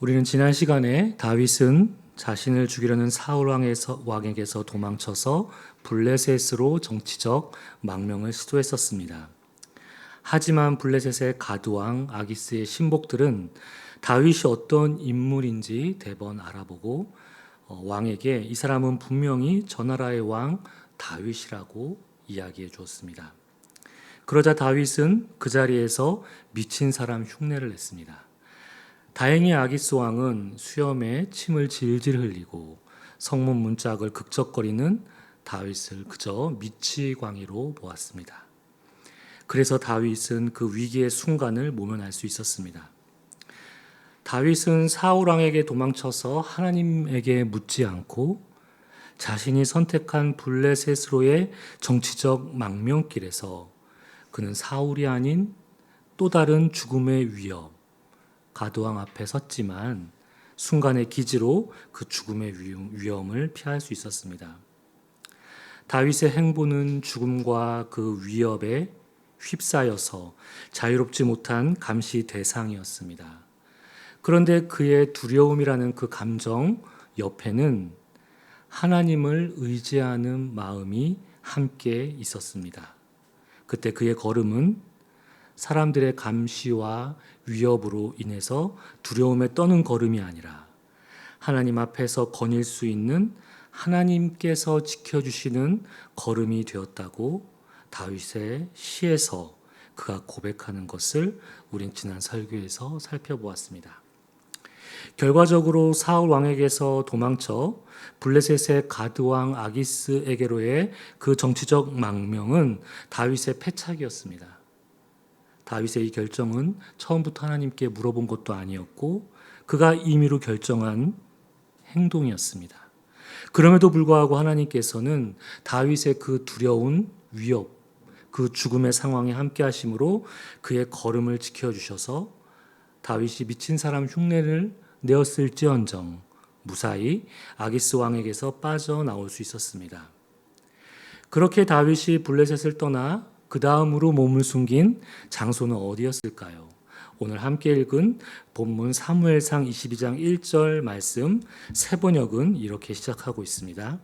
우리는 지난 시간에 다윗은 자신을 죽이려는 사울 왕에게서 도망쳐서 블레셋으로 정치적 망명을 시도했었습니다. 하지만 블레셋의 가드왕 아기스의 신복들은 다윗이 어떤 인물인지 대번 알아보고 왕에게 이 사람은 분명히 저 나라의 왕 다윗이라고 이야기해 주었습니다. 그러자 다윗은 그 자리에서 미친 사람 흉내를 냈습니다. 다행히 아기스 왕은 수염에 침을 질질 흘리고 성문 문짝을 극적거리는 다윗을 그저 미치광이로 보았습니다. 그래서 다윗은 그 위기의 순간을 모면할 수 있었습니다. 다윗은 사울 왕에게 도망쳐서 하나님에게 묻지 않고 자신이 선택한 블레셋으로의 정치적 망명길에서 그는 사울이 아닌 또 다른 죽음의 위협, 가드왕 앞에 섰지만 순간의 기지로 그 죽음의 위험을 피할 수 있었습니다. 다윗의 행보는 죽음과 그 위협에 휩싸여서 자유롭지 못한 감시 대상이었습니다. 그런데 그의 두려움이라는 그 감정 옆에는 하나님을 의지하는 마음이 함께 있었습니다. 그때 그의 걸음은 사람들의 감시와 위협으로 인해서 두려움에 떠는 걸음이 아니라 하나님 앞에서 거닐 수 있는 하나님께서 지켜주시는 걸음이 되었다고 다윗의 시에서 그가 고백하는 것을 우린 지난 설교에서 살펴보았습니다. 결과적으로 사울 왕에게서 도망쳐 블레셋의 가드왕 아기스에게로의 그 정치적 망명은 다윗의 패착이었습니다. 다윗의 이 결정은 처음부터 하나님께 물어본 것도 아니었고 그가 임의로 결정한 행동이었습니다. 그럼에도 불구하고 하나님께서는 다윗의 그 두려운 위협, 그 죽음의 상황에 함께 하심으로 그의 걸음을 지켜주셔서 다윗이 미친 사람 흉내를 내었을지언정 무사히 아기스 왕에게서 빠져나올 수 있었습니다. 그렇게 다윗이 블레셋을 떠나 그 다음으로 몸을 숨긴 장소는 어디였을까요? 오늘 함께 읽은 본문 사무엘상 22장 1절 말씀 새 번역은 이렇게 시작하고 있습니다.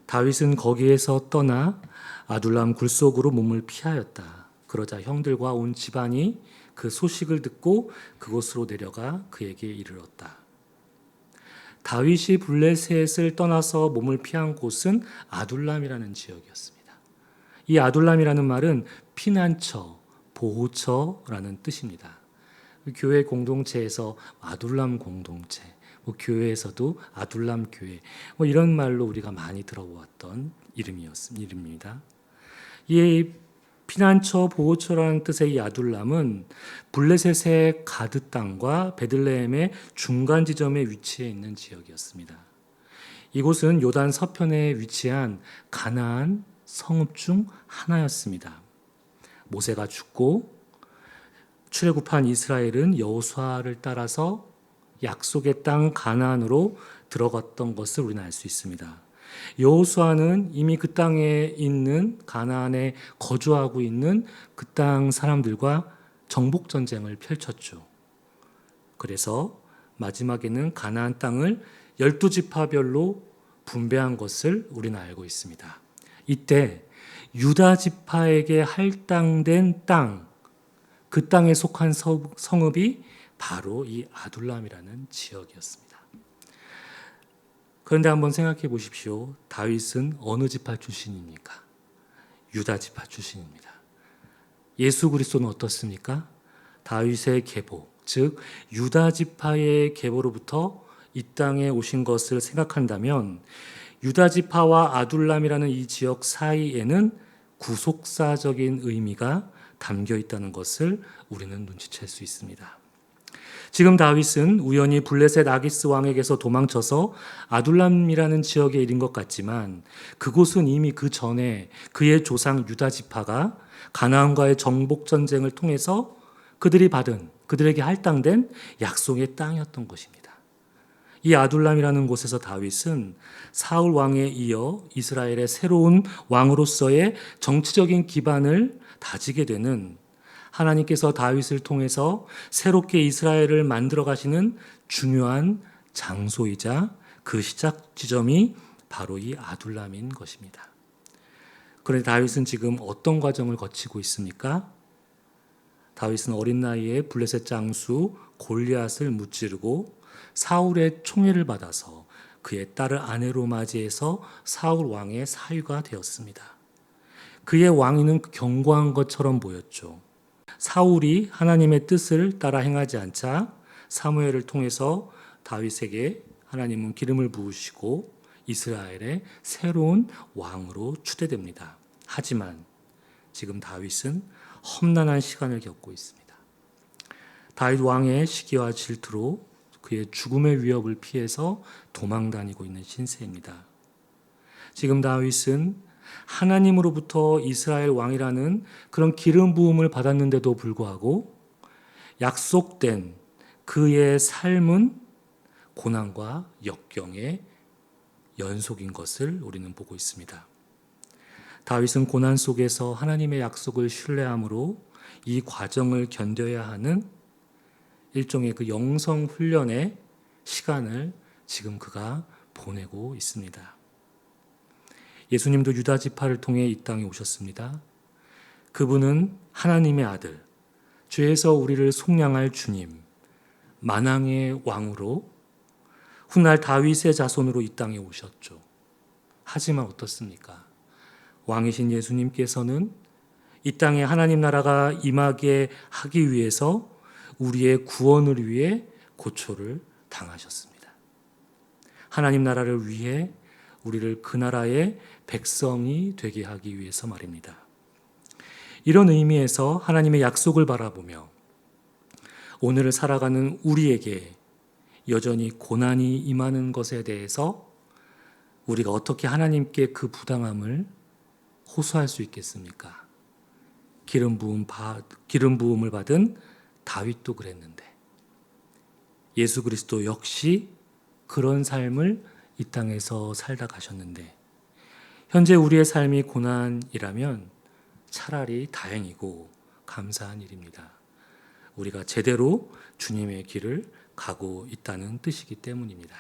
다윗은 거기에서 떠나 아둘람 굴속으로 몸을 피하였다. 그러자 형들과 온 집안이 그 소식을 듣고 그곳으로 내려가 그에게 이르렀다. 다윗이 블레셋을 떠나서 몸을 피한 곳은 아둘람이라는 지역이었습니다. 이 아둘람이라는 말은 피난처, 보호처라는 뜻입니다. 교회 공동체에서 아둘람 공동체, 교회에서도 아둘람 교회, 이런 말로 우리가 많이 들어보았던 이름입니다. 이 피난처, 보호처라는 뜻의 이 아둘람은 블레셋의 가드 땅과 베들레헴의 중간 지점에 위치해 있는 지역이었습니다. 이곳은 요단 서편에 위치한 가나안 성읍 중 하나였습니다. 모세가 죽고 출애굽한 이스라엘은 여호수아를 따라서 약속의 땅 가나안으로 들어갔던 것을 우리는 알 수 있습니다. 여호수아는 이미 그 땅에 있는 가나안에 거주하고 있는 그 땅 사람들과 정복 전쟁을 펼쳤죠. 그래서 마지막에는 가나안 땅을 12지파별로 분배한 것을 우리는 알고 있습니다. 이때 유다 지파에게 할당된 땅, 그 땅에 속한 성읍이 바로 이 아둘람이라는 지역이었습니다. 그런데 한번 생각해 보십시오. 다윗은 어느 지파 출신입니까? 유다 지파 출신입니다. 예수 그리스도는 어떻습니까? 다윗의 계보, 즉 유다 지파의 계보로부터 이 땅에 오신 것을 생각한다면 유다 지파와 아둘람이라는 이 지역 사이에는 구속사적인 의미가 담겨 있다는 것을 우리는 눈치챌 수 있습니다. 지금 다윗은 우연히 블레셋 아기스 왕에게서 도망쳐서 아둘람이라는 지역에 이른 것 같지만 그곳은 이미 그 전에 그의 조상 유다 지파가 가나안과의 정복 전쟁을 통해서 그들에게 할당된 약속의 땅이었던 것입니다. 이 아둘람이라는 곳에서 다윗은 사울 왕에 이어 이스라엘의 새로운 왕으로서의 정치적인 기반을 다지게 되는 하나님께서 다윗을 통해서 새롭게 이스라엘을 만들어 가시는 중요한 장소이자 그 시작 지점이 바로 이 아둘람인 것입니다. 그런데 다윗은 지금 어떤 과정을 거치고 있습니까? 다윗은 어린 나이에 블레셋 장수 골리앗을 무찌르고 사울의 총애를 받아서 그의 딸을 아내로 맞이해서 사울 왕의 사위가 되었습니다. 그의 왕위는 견고한 것처럼 보였죠. 사울이 하나님의 뜻을 따라 행하지 않자 사무엘을 통해서 다윗에게 하나님은 기름을 부으시고 이스라엘의 새로운 왕으로 추대됩니다. 하지만 지금 다윗은 험난한 시간을 겪고 있습니다. 다윗 왕의 시기와 질투로 그의 죽음의 위협을 피해서 도망다니고 있는 신세입니다. 지금 다윗은 하나님으로부터 이스라엘 왕이라는 그런 기름 부음을 받았는데도 불구하고 약속된 그의 삶은 고난과 역경의 연속인 것을 우리는 보고 있습니다. 다윗은 고난 속에서 하나님의 약속을 신뢰함으로 이 과정을 견뎌야 하는 일종의 그 영성 훈련의 시간을 지금 그가 보내고 있습니다. 예수님도 유다 지파를 통해 이 땅에 오셨습니다. 그분은 하나님의 아들, 죄에서 우리를 속량할 주님, 만왕의 왕으로 훗날 다윗의 자손으로 이 땅에 오셨죠. 하지만 어떻습니까? 왕이신 예수님께서는 이 땅에 하나님 나라가 임하게 하기 위해서 우리의 구원을 위해 고초를 당하셨습니다. 하나님 나라를 위해 우리를 그 나라의 백성이 되게 하기 위해서 말입니다. 이런 의미에서 하나님의 약속을 바라보며 오늘을 살아가는 우리에게 여전히 고난이 임하는 것에 대해서 우리가 어떻게 하나님께 그 부당함을 호소할 수 있겠습니까? 기름 부음을 받은 다윗도 그랬는데 예수 그리스도 역시 그런 삶을 이 땅에서 살다 가셨는데 현재 우리의 삶이 고난이라면 차라리 다행이고 감사한 일입니다. 우리가 제대로 주님의 길을 가고 있다는 뜻이기 때문입니다.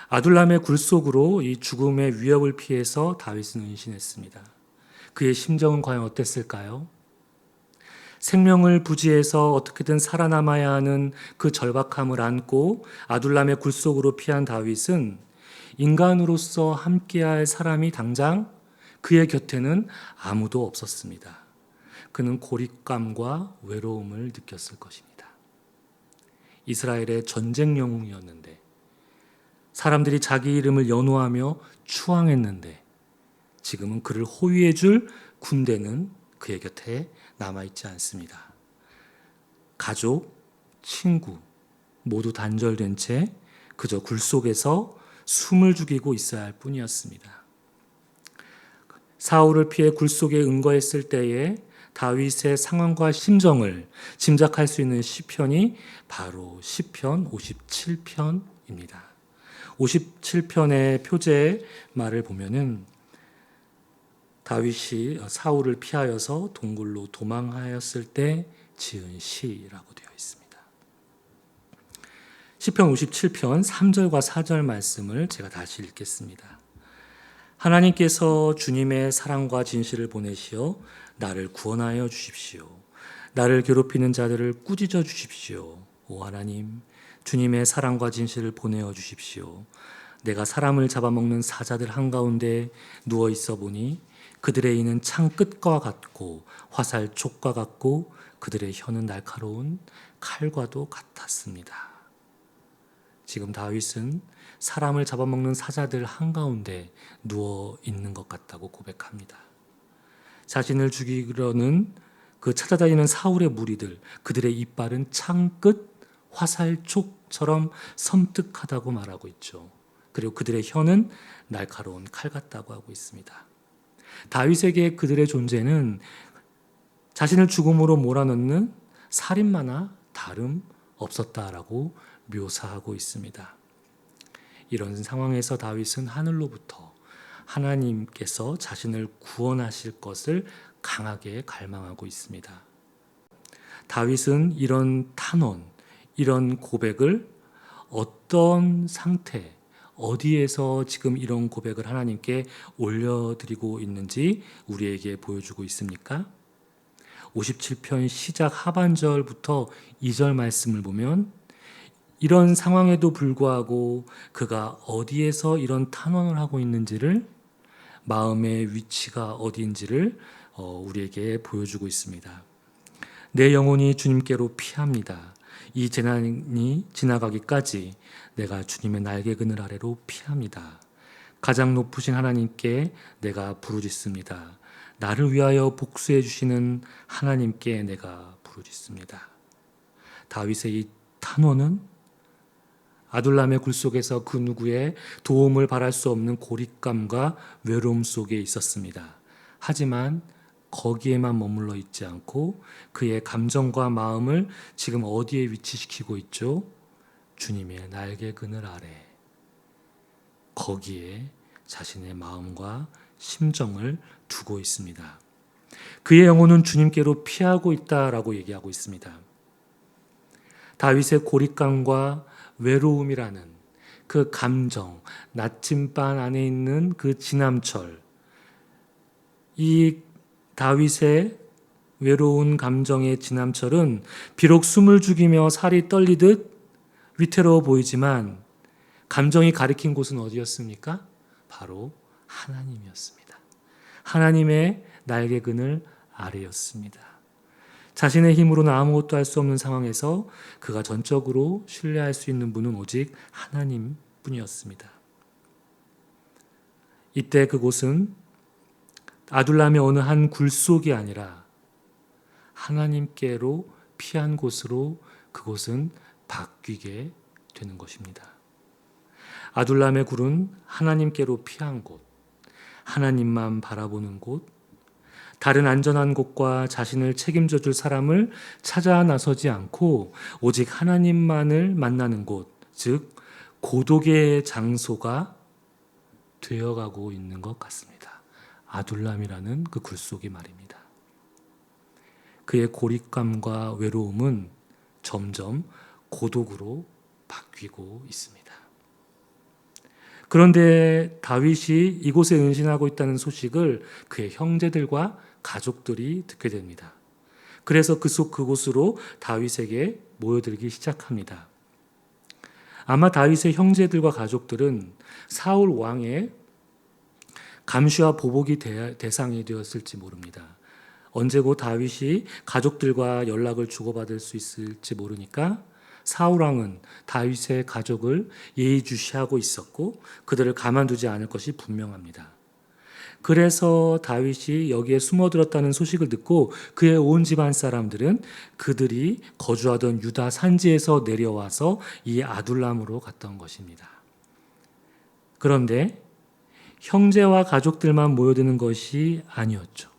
아둘람의 굴속으로 이 죽음의 위협을 피해서 다윗은 은신했습니다. 그의 심정은 과연 어땠을까요? 생명을 부지해서 어떻게든 살아남아야 하는 그 절박함을 안고 아둘람의 굴속으로 피한 다윗은 인간으로서 함께할 사람이 당장 그의 곁에는 아무도 없었습니다. 그는 고립감과 외로움을 느꼈을 것입니다. 이스라엘의 전쟁 영웅이었는데 사람들이 자기 이름을 연호하며 추앙했는데 지금은 그를 호위해 줄 군대는 그의 곁에 남아있지 않습니다. 가족, 친구 모두 단절된 채 그저 굴속에서 숨을 죽이고 있어야 할 뿐이었습니다. 사울을 피해 굴속에 은거했을 때에 다윗의 상황과 심정을 짐작할 수 있는 시편이 바로 시편 57편입니다. 57편의 표제의 말을 보면은 다윗이 사울을 피하여서 동굴로 도망하였을 때 지은 시라고 되어 있습니다. 시편 57편 3절과 4절 말씀을 제가 다시 읽겠습니다. 하나님께서 주님의 사랑과 진실을 보내시어 나를 구원하여 주십시오. 나를 괴롭히는 자들을 꾸짖어 주십시오. 오 하나님, 주님의 사랑과 진실을 보내어 주십시오. 내가 사람을 잡아먹는 사자들 한가운데 누워 있어 보니 그들의 이는 창 끝과 같고 화살 촉과 같고 그들의 혀는 날카로운 칼과도 같았습니다. 지금 다윗은 사람을 잡아먹는 사자들 한가운데 누워 있는 것 같다고 고백합니다. 자신을 죽이려는 그 찾아다니는 사울의 무리들, 그들의 이빨은 창끝 화살촉처럼 섬뜩하다고 말하고 있죠. 그리고 그들의 혀는 날카로운 칼 같다고 하고 있습니다. 다윗에게 그들의 존재는 자신을 죽음으로 몰아넣는 살인마나 다름 없었다라고 묘사하고 있습니다. 이런 상황에서 다윗은 하늘로부터 하나님께서 자신을 구원하실 것을 강하게 갈망하고 있습니다. 다윗은 이런 탄원, 이런 고백을 어떤 상태, 어디에서 지금 이런 고백을 하나님께 올려드리고 있는지 우리에게 보여주고 있습니까? 57편 시작 하반절부터 2절 말씀을 보면 이런 상황에도 불구하고 그가 어디에서 이런 탄원을 하고 있는지를, 마음의 위치가 어디인지를 우리에게 보여주고 있습니다. 내 영혼이 주님께로 피합니다. 이 재난이 지나가기까지 내가 주님의 날개 그늘 아래로 피합니다. 가장 높으신 하나님께 내가 부르짖습니다. 나를 위하여 복수해 주시는 하나님께 내가 부르짖습니다. 다윗의 이 탄원은 아둘람의 굴 속에서 그 누구의 도움을 바랄 수 없는 고립감과 외로움 속에 있었습니다. 하지만 거기에만 머물러 있지 않고 그의 감정과 마음을 지금 어디에 위치시키고 있죠? 주님의 날개 그늘 아래. 거기에 자신의 마음과 심정을 두고 있습니다. 그의 영혼은 주님께로 피하고 있다라고 얘기하고 있습니다. 다윗의 고립감과 외로움이라는 그 감정, 나침반 안에 있는 그 지남철, 이 다윗의 외로운 감정의 지남철은 비록 숨을 죽이며 살이 떨리듯 위태로워 보이지만 감정이 가리킨 곳은 어디였습니까? 바로 하나님이었습니다. 하나님의 날개 그늘 아래였습니다. 자신의 힘으로는 아무것도 할 수 없는 상황에서 그가 전적으로 신뢰할 수 있는 분은 오직 하나님뿐이었습니다. 이때 그곳은 아둘람의 어느 한 굴 속이 아니라 하나님께로 피한 곳으로 그곳은 바뀌게 되는 것입니다. 아둘람의 굴은 하나님께로 피한 곳, 하나님만 바라보는 곳, 다른 안전한 곳과 자신을 책임져 줄 사람을 찾아 나서지 않고 오직 하나님만을 만나는 곳, 즉 고독의 장소가 되어가고 있는 것 같습니다. 아둘람이라는 그 굴 속이 말입니다. 그의 고립감과 외로움은 점점 고독으로 바뀌고 있습니다. 그런데 다윗이 이곳에 은신하고 있다는 소식을 그의 형제들과 가족들이 듣게 됩니다. 그래서 그곳으로 다윗에게 모여들기 시작합니다. 아마 다윗의 형제들과 가족들은 사울 왕의 감시와 보복이 대상이 되었을지 모릅니다. 언제고 다윗이 가족들과 연락을 주고받을 수 있을지 모르니까 사울 왕은 다윗의 가족을 예의주시하고 있었고 그들을 가만두지 않을 것이 분명합니다. 그래서 다윗이 여기에 숨어들었다는 소식을 듣고 그의 온 집안 사람들은 그들이 거주하던 유다 산지에서 내려와서 이 아둘람으로 갔던 것입니다. 그런데 형제와 가족들만 모여드는 것이 아니었죠.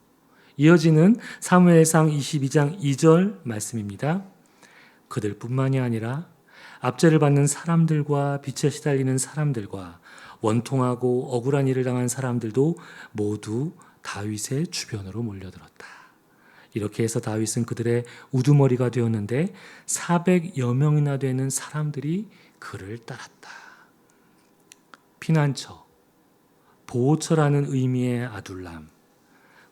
이어지는 사무엘상 22장 2절 말씀입니다. 그들뿐만이 아니라 압제를 받는 사람들과 빛에 시달리는 사람들과 원통하고 억울한 일을 당한 사람들도 모두 다윗의 주변으로 몰려들었다. 이렇게 해서 다윗은 그들의 우두머리가 되었는데 400여 명이나 되는 사람들이 그를 따랐다. 피난처, 보호처라는 의미의 아둘람.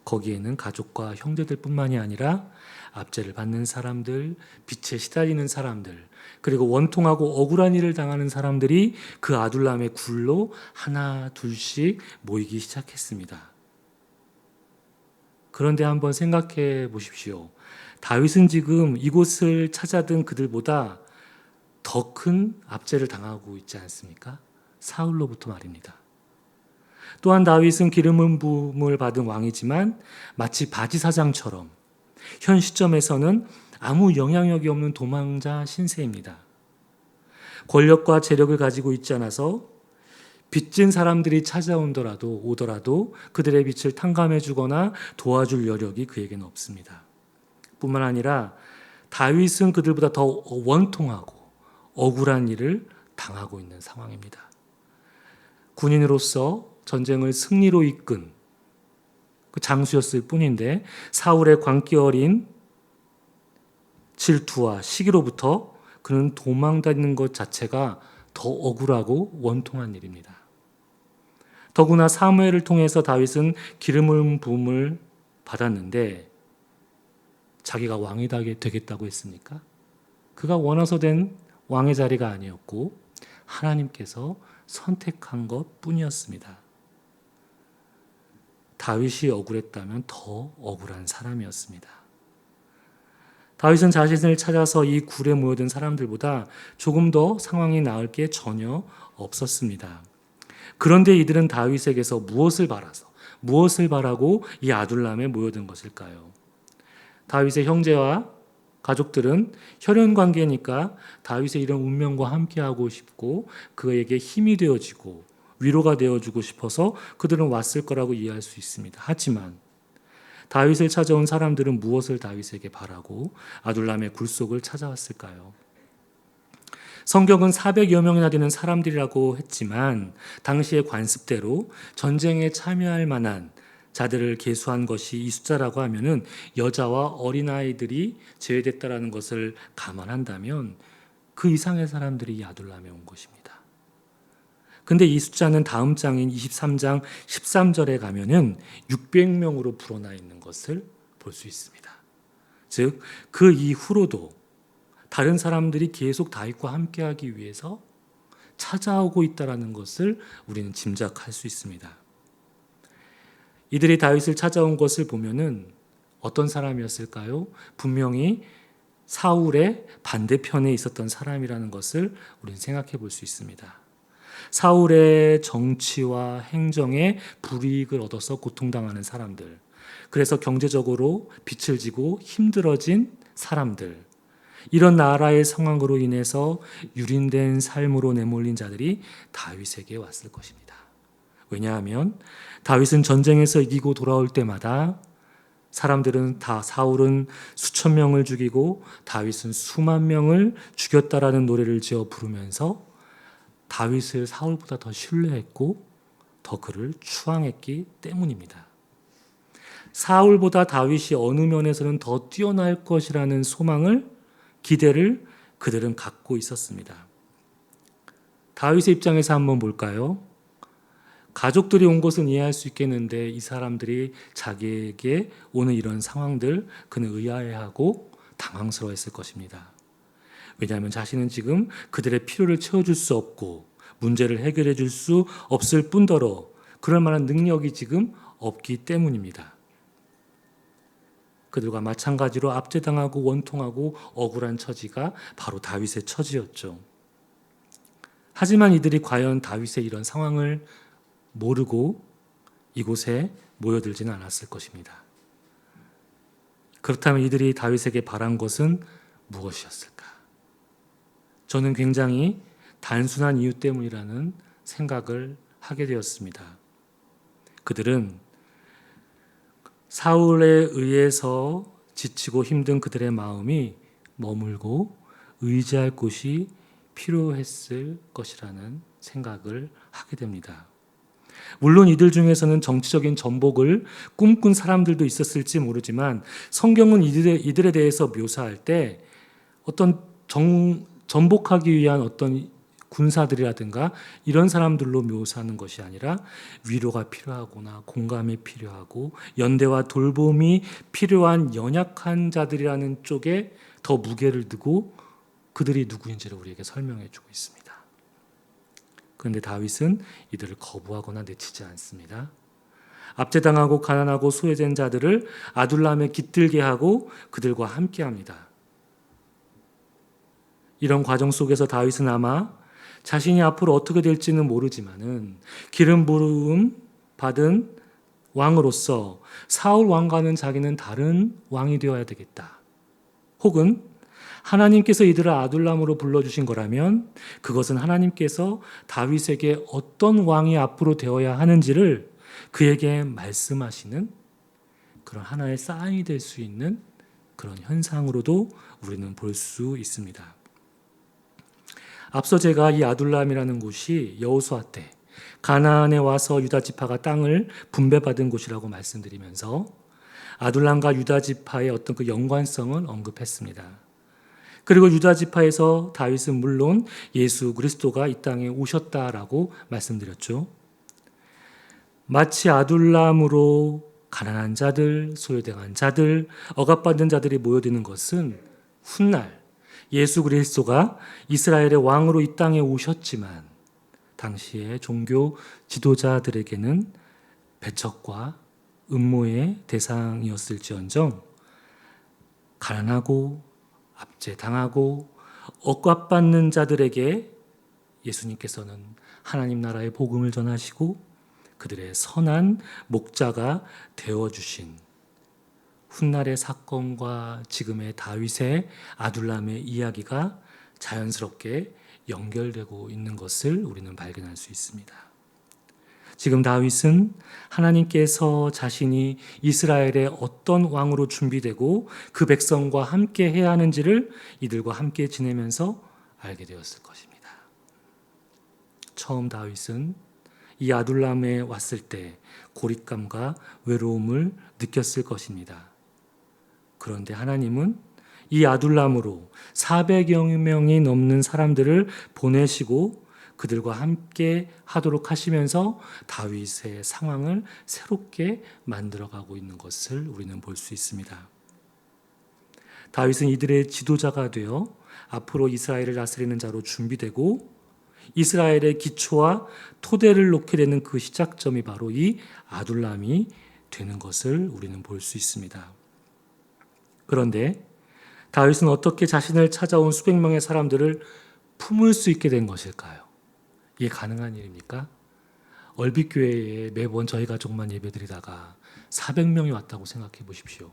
거기에는 가족과 형제들뿐만이 아니라 압제를 받는 사람들, 빛에 시달리는 사람들, 그리고 원통하고 억울한 일을 당하는 사람들이 그 아둘람의 굴로 하나 둘씩 모이기 시작했습니다. 그런데 한번 생각해 보십시오. 다윗은 지금 이곳을 찾아든 그들보다 더 큰 압제를 당하고 있지 않습니까? 사울로부터 말입니다. 또한 다윗은 기름 부음을 받은 왕이지만 마치 바지사장처럼 현 시점에서는 아무 영향력이 없는 도망자 신세입니다. 권력과 재력을 가지고 있지 않아서 빚진 사람들이 오더라도 그들의 빛을 탕감해 주거나 도와줄 여력이 그에게는 없습니다. 뿐만 아니라 다윗은 그들보다 더 원통하고 억울한 일을 당하고 있는 상황입니다. 군인으로서 전쟁을 승리로 이끈 그 장수였을 뿐인데 사울의 광기 어린 질투와 시기로부터 그는 도망다니는 것 자체가 더 억울하고 원통한 일입니다. 더구나 사무엘을 통해서 다윗은 기름을 부음을 받았는데 자기가 왕이 되겠다고 했습니까? 그가 원해서 된 왕의 자리가 아니었고 하나님께서 선택한 것 뿐이었습니다. 다윗이 억울했다면 더 억울한 사람이었습니다. 다윗은 자신을 찾아서 이 굴에 모여든 사람들보다 조금 더 상황이 나을 게 전혀 없었습니다. 그런데 이들은 다윗에게서 무엇을 바라고 이 아둘람에 모여든 것일까요? 다윗의 형제와 가족들은 혈연 관계니까 다윗의 이런 운명과 함께하고 싶고 그에게 힘이 되어지고 위로가 되어주고 싶어서 그들은 왔을 거라고 이해할 수 있습니다. 하지만 다윗을 찾아온 사람들은 무엇을 다윗에게 바라고 아둘람의 굴속을 찾아왔을까요? 성경은 400여 명이나 되는 사람들이라고 했지만 당시의 관습대로 전쟁에 참여할 만한 자들을 계수한 것이 이 숫자라고 하면은 여자와 어린아이들이 제외됐다라는 것을 감안한다면 그 이상의 사람들이 이 아둘람에 온 것입니다. 근데 이 숫자는 다음 장인 23장 13절에 가면은 600명으로 불어나 있는 것을 볼 수 있습니다. 즉, 그 이후로도 다른 사람들이 계속 다윗과 함께하기 위해서 찾아오고 있다는 것을 우리는 짐작할 수 있습니다. 이들이 다윗을 찾아온 것을 보면은 어떤 사람이었을까요? 분명히 사울의 반대편에 있었던 사람이라는 것을 우리는 생각해 볼 수 있습니다. 사울의 정치와 행정에 불이익을 얻어서 고통당하는 사람들, 그래서 경제적으로 빚을 지고 힘들어진 사람들, 이런 나라의 상황으로 인해서 유린된 삶으로 내몰린 자들이 다윗에게 왔을 것입니다. 왜냐하면 다윗은 전쟁에서 이기고 돌아올 때마다 사울은 수천 명을 죽이고 다윗은 수만 명을 죽였다라는 노래를 지어 부르면서 다윗을 사울보다 더 신뢰했고 더 그를 추앙했기 때문입니다. 사울보다 다윗이 어느 면에서는 더 뛰어날 것이라는 기대를 그들은 갖고 있었습니다. 다윗의 입장에서 한번 볼까요? 가족들이 온 것은 이해할 수 있겠는데 이 사람들이 자기에게 오는 이런 상황들 그는 의아해하고 당황스러워했을 것입니다. 왜냐하면 자신은 지금 그들의 필요를 채워줄 수 없고 문제를 해결해 줄 수 없을 뿐더러 그럴 만한 능력이 지금 없기 때문입니다. 그들과 마찬가지로 압제당하고 원통하고 억울한 처지가 바로 다윗의 처지였죠. 하지만 이들이 과연 다윗의 이런 상황을 모르고 이곳에 모여들지는 않았을 것입니다. 그렇다면 이들이 다윗에게 바란 것은 무엇이었을까? 저는 굉장히 단순한 이유 때문이라는 생각을 하게 되었습니다. 그들은 사울에 의해서 지치고 힘든 그들의 마음이 머물고 의지할 곳이 필요했을 것이라는 생각을 하게 됩니다. 물론 이들 중에서는 정치적인 전복을 꿈꾼 사람들도 있었을지 모르지만 성경은 이들에 대해서 묘사할 때 어떤 전복하기 위한 어떤 군사들이라든가 이런 사람들로 묘사하는 것이 아니라 위로가 필요하거나 공감이 필요하고 연대와 돌봄이 필요한 연약한 자들이라는 쪽에 더 무게를 두고 그들이 누구인지를 우리에게 설명해 주고 있습니다. 그런데 다윗은 이들을 거부하거나 내치지 않습니다. 압제당하고 가난하고 소외된 자들을 아둘람에 깃들게 하고 그들과 함께합니다. 이런 과정 속에서 다윗은 아마 자신이 앞으로 어떻게 될지는 모르지만은 기름 부음 받은 왕으로서 사울 왕과는 자기는 다른 왕이 되어야 되겠다. 혹은 하나님께서 이들을 아둘람으로 불러주신 거라면 그것은 하나님께서 다윗에게 어떤 왕이 앞으로 되어야 하는지를 그에게 말씀하시는 그런 하나의 사인이 될 수 있는 그런 현상으로도 우리는 볼 수 있습니다. 앞서 제가 이 아둘람이라는 곳이 여호수아 때 가나안에 와서 유다 지파가 땅을 분배받은 곳이라고 말씀드리면서 아둘람과 유다 지파의 어떤 그 연관성을 언급했습니다. 그리고 유다 지파에서 다윗은 물론 예수 그리스도가 이 땅에 오셨다라고 말씀드렸죠. 마치 아둘람으로 가난한 자들, 소외당한 자들, 억압받는 자들이 모여드는 것은 훗날 예수 그리스도가 이스라엘의 왕으로 이 땅에 오셨지만 당시의 종교 지도자들에게는 배척과 음모의 대상이었을지언정 가난하고 압제당하고 억압받는 자들에게 예수님께서는 하나님 나라의 복음을 전하시고 그들의 선한 목자가 되어주신 훗날의 사건과 지금의 다윗의 아둘람의 이야기가 자연스럽게 연결되고 있는 것을 우리는 발견할 수 있습니다. 지금 다윗은 하나님께서 자신이 이스라엘의 어떤 왕으로 준비되고 그 백성과 함께 해야 하는지를 이들과 함께 지내면서 알게 되었을 것입니다. 처음 다윗은 이 아둘람에 왔을 때 고립감과 외로움을 느꼈을 것입니다. 그런데 하나님은 이 아둘람으로 400여 명이 넘는 사람들을 보내시고 그들과 함께 하도록 하시면서 다윗의 상황을 새롭게 만들어가고 있는 것을 우리는 볼 수 있습니다. 다윗은 이들의 지도자가 되어 앞으로 이스라엘을 다스리는 자로 준비되고 이스라엘의 기초와 토대를 놓게 되는 그 시작점이 바로 이 아둘람이 되는 것을 우리는 볼 수 있습니다. 그런데 다윗은 어떻게 자신을 찾아온 수백 명의 사람들을 품을 수 있게 된 것일까요? 이게 가능한 일입니까? 얼빗교회에 매번 저희 가족만 예배드리다가 400명이 왔다고 생각해 보십시오.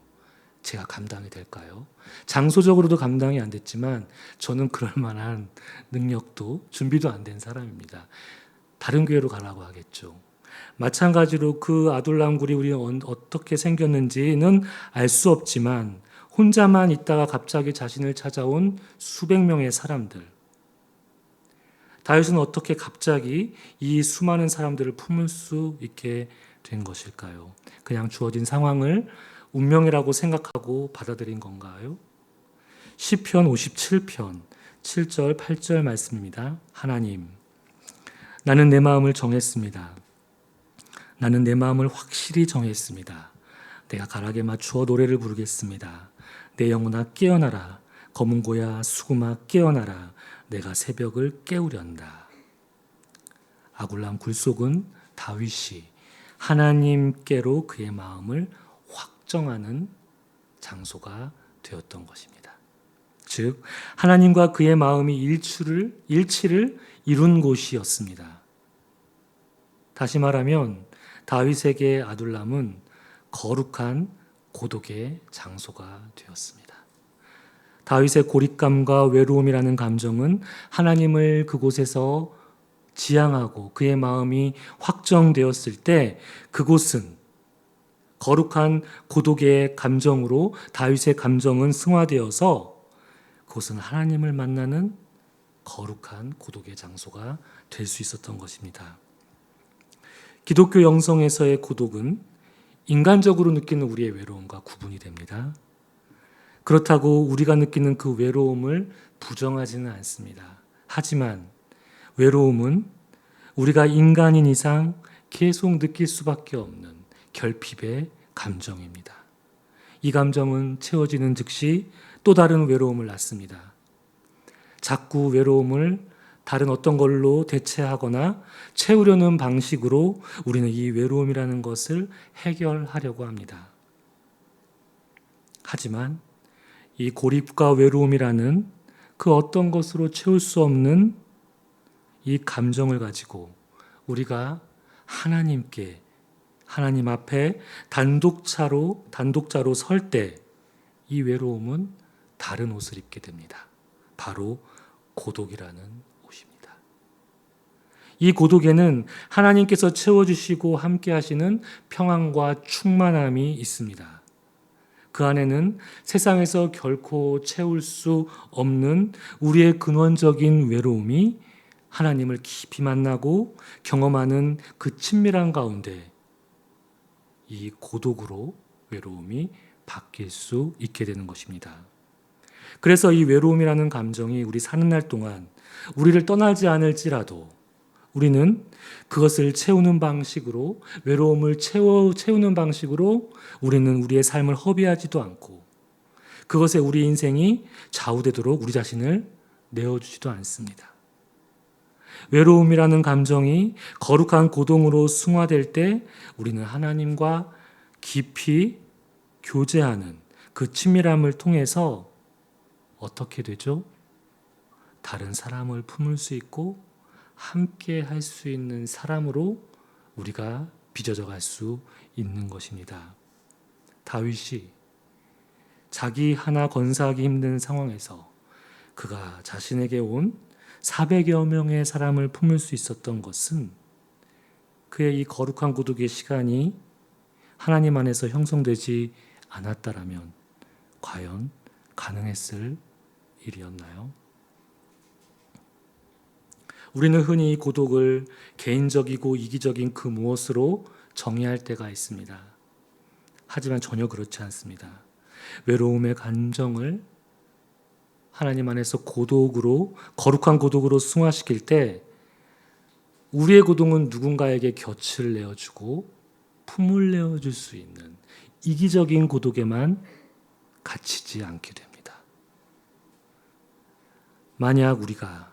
제가 감당이 될까요? 장소적으로도 감당이 안 됐지만 저는 그럴 만한 능력도 준비도 안 된 사람입니다. 다른 교회로 가라고 하겠죠. 마찬가지로 그 아둘람 굴이 우리는 어떻게 생겼는지는 알 수 없지만 혼자만 있다가 갑자기 자신을 찾아온 수백 명의 사람들. 다윗은 어떻게 갑자기 이 수많은 사람들을 품을 수 있게 된 것일까요? 그냥 주어진 상황을 운명이라고 생각하고 받아들인 건가요? 시편 57편 7절 8절 말씀입니다. 하나님, 나는 내 마음을 정했습니다. 나는 내 마음을 확실히 정했습니다. 내가 가락에 맞추어 노래를 부르겠습니다. 내 영혼아 깨어나라. 검은 고야 수구마 깨어나라. 내가 새벽을 깨우련다. 아둘람 굴속은 다윗이 하나님께로 그의 마음을 확정하는 장소가 되었던 것입니다. 즉 하나님과 그의 마음이 일치를 이룬 곳이었습니다. 다시 말하면 다윗에게 아둘람은 거룩한 고독의 장소가 되었습니다. 다윗의 고립감과 외로움이라는 감정은 하나님을 그곳에서 지향하고 그의 마음이 확정되었을 때 그곳은 거룩한 고독의 감정으로 다윗의 감정은 승화되어서 그곳은 하나님을 만나는 거룩한 고독의 장소가 될 수 있었던 것입니다. 기독교 영성에서의 고독은 인간적으로 느끼는 우리의 외로움과 구분이 됩니다. 그렇다고 우리가 느끼는 그 외로움을 부정하지는 않습니다. 하지만 외로움은 우리가 인간인 이상 계속 느낄 수밖에 없는 결핍의 감정입니다. 이 감정은 채워지는 즉시 또 다른 외로움을 낳습니다. 자꾸 외로움을 다른 어떤 걸로 대체하거나 채우려는 방식으로 우리는 이 외로움이라는 것을 해결하려고 합니다. 하지만 이 고립과 외로움이라는 그 어떤 것으로 채울 수 없는 이 감정을 가지고 우리가 하나님 앞에 단독자로 설 때 이 외로움은 다른 옷을 입게 됩니다. 바로 고독이라는 옷입니다. 이 고독에는 하나님께서 채워주시고 함께 하시는 평안과 충만함이 있습니다. 그 안에는 세상에서 결코 채울 수 없는 우리의 근원적인 외로움이 하나님을 깊이 만나고 경험하는 그 친밀한 가운데 이 고독으로 외로움이 바뀔 수 있게 되는 것입니다. 그래서 이 외로움이라는 감정이 우리 사는 날 동안 우리를 떠나지 않을지라도 우리는 그것을 채우는 방식으로, 외로움을 채우는 방식으로 우리는 우리의 삶을 허비하지도 않고 그것에 우리 인생이 좌우되도록 우리 자신을 내어주지도 않습니다. 외로움이라는 감정이 거룩한 고동으로 승화될 때 우리는 하나님과 깊이 교제하는 그 친밀함을 통해서 어떻게 되죠? 다른 사람을 품을 수 있고 함께 할 수 있는 사람으로 우리가 빚어져 갈 수 있는 것입니다. 다윗이 자기 하나 건사하기 힘든 상황에서 그가 자신에게 온 400여 명의 사람을 품을 수 있었던 것은 그의 이 거룩한 고독의 시간이 하나님 안에서 형성되지 않았다라면 과연 가능했을 일이었나요? 우리는 흔히 고독을 개인적이고 이기적인 그 무엇으로 정의할 때가 있습니다. 하지만 전혀 그렇지 않습니다. 외로움의 감정을 하나님 안에서 고독으로, 거룩한 고독으로 승화시킬 때 우리의 고독은 누군가에게 곁을 내어주고 품을 내어줄 수 있는 이기적인 고독에만 갇히지 않게 됩니다. 만약 우리가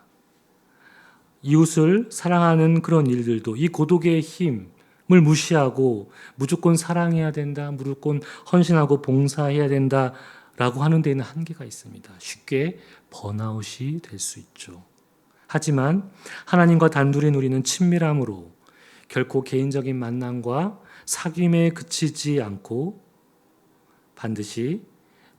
이웃을 사랑하는 그런 일들도 이 고독의 힘을 무시하고 무조건 사랑해야 된다, 무조건 헌신하고 봉사해야 된다라고 하는 데에는 한계가 있습니다. 쉽게 번아웃이 될 수 있죠. 하지만 하나님과 단둘이 누리는 친밀함으로 결코 개인적인 만남과 사귐에 그치지 않고 반드시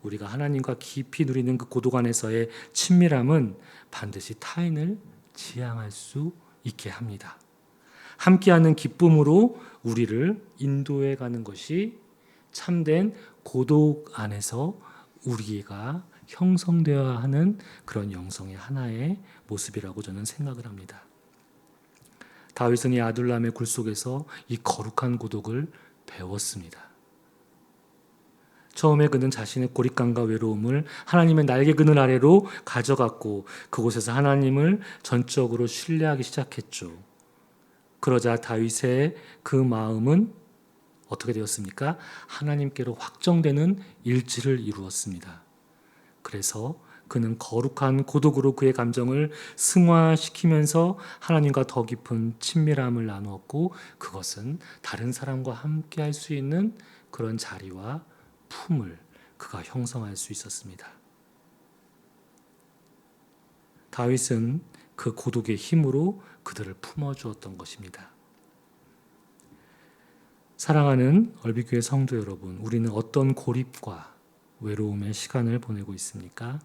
우리가 하나님과 깊이 누리는 그 고독 안에서의 친밀함은 반드시 타인을 지향할 수 있게 합니다. 함께하는 기쁨으로 우리를 인도해 가는 것이 참된 고독 안에서 우리가 형성되어야 하는 그런 영성의 하나의 모습이라고 저는 생각을 합니다. 다윗은 이 아둘람의 굴 속에서 이 거룩한 고독을 배웠습니다. 처음에 그는 자신의 고립감과 외로움을 하나님의 날개 그늘 아래로 가져갔고 그곳에서 하나님을 전적으로 신뢰하기 시작했죠. 그러자 다윗의 그 마음은 어떻게 되었습니까? 하나님께로 확정되는 일치를 이루었습니다. 그래서 그는 거룩한 고독으로 그의 감정을 승화시키면서 하나님과 더 깊은 친밀함을 나누었고 그것은 다른 사람과 함께 할 수 있는 그런 자리와 품을 그가 형성할 수 있었습니다. 다윗은 그 고독의 힘으로 그들을 품어주었던 것입니다. 사랑하는 얼비교회 성도 여러분, 우리는 어떤 고립과 외로움의 시간을 보내고 있습니까?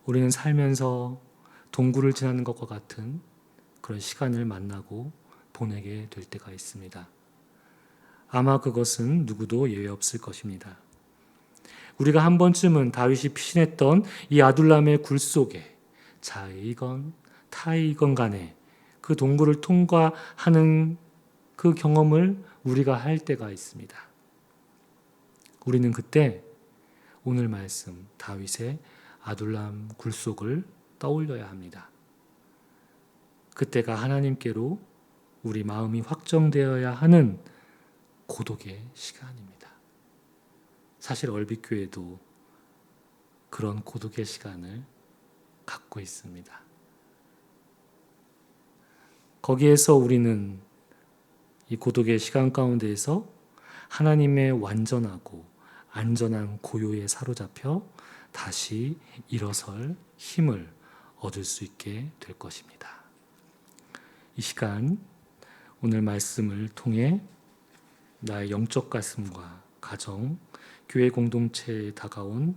우리는 살면서 동굴을 지나는 것과 같은 그런 시간을 만나고 보내게 될 때가 있습니다. 아마 그것은 누구도 예외 없을 것입니다. 우리가 한 번쯤은 다윗이 피신했던 이 아둘람의 굴 속에 자이건 타이건 간에 그 동굴을 통과하는 그 경험을 우리가 할 때가 있습니다. 우리는 그때 오늘 말씀 다윗의 아둘람 굴속을 떠올려야 합니다. 그때가 하나님께로 우리 마음이 확정되어야 하는 고독의 시간입니다. 사실 얼빗교회도 그런 고독의 시간을 갖고 있습니다. 거기에서 우리는 이 고독의 시간 가운데에서 하나님의 완전하고 안전한 고요에 사로잡혀 다시 일어설 힘을 얻을 수 있게 될 것입니다. 이 시간 오늘 말씀을 통해 나의 영적 가슴과 가정, 교회 공동체에 다가온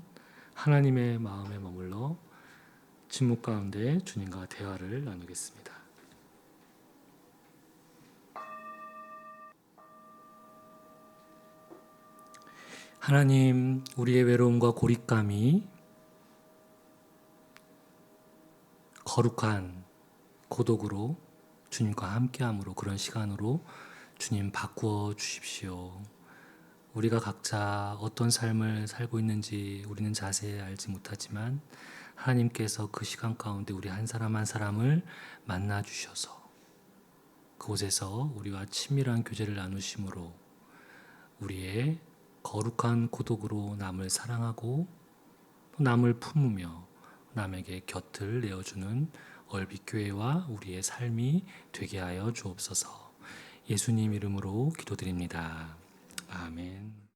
하나님의 마음에 머물러 침묵 가운데 주님과 대화를 나누겠습니다. 하나님, 우리의 외로움과 고립감이 거룩한 고독으로 주님과 함께함으로 그런 시간으로 주님 바꾸어 주십시오. 우리가 각자 어떤 삶을 살고 있는지 우리는 자세히 알지 못하지만 하나님께서 그 시간 가운데 우리 한 사람 한 사람을 만나 주셔서 그곳에서 우리와 친밀한 교제를 나누심으로 우리의 거룩한 고독으로 남을 사랑하고 또 남을 품으며 남에게 곁을 내어주는 얼빛교회와 우리의 삶이 되게 하여 주옵소서. 예수님 이름으로 기도드립니다. 아멘.